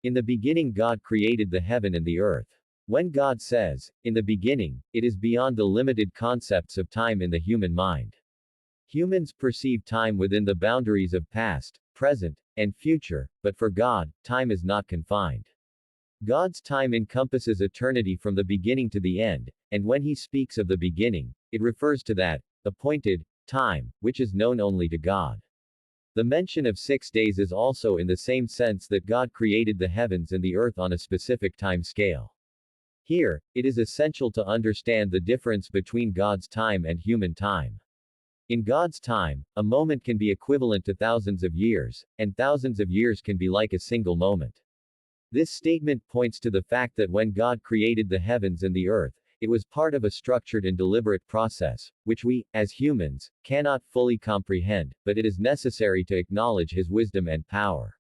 In the beginning God created the heaven and the earth. When God says, in the beginning, it is beyond the limited concepts of time in the human mind. Humans perceive time within the boundaries of past, present, and future, but for God, time is not confined. God's time encompasses eternity from the beginning to the end, and when he speaks of the beginning, it refers to that appointed time, which is known only to God. The mention of 6 days is also in the same sense that God created the heavens and the earth on a specific time scale. Here, it is essential to understand the difference between God's time and human time. In God's time, a moment can be equivalent to thousands of years, and thousands of years can be like a single moment. This statement points to the fact that when God created the heavens and the earth, it was part of a structured and deliberate process, which we, as humans, cannot fully comprehend, but it is necessary to acknowledge his wisdom and power.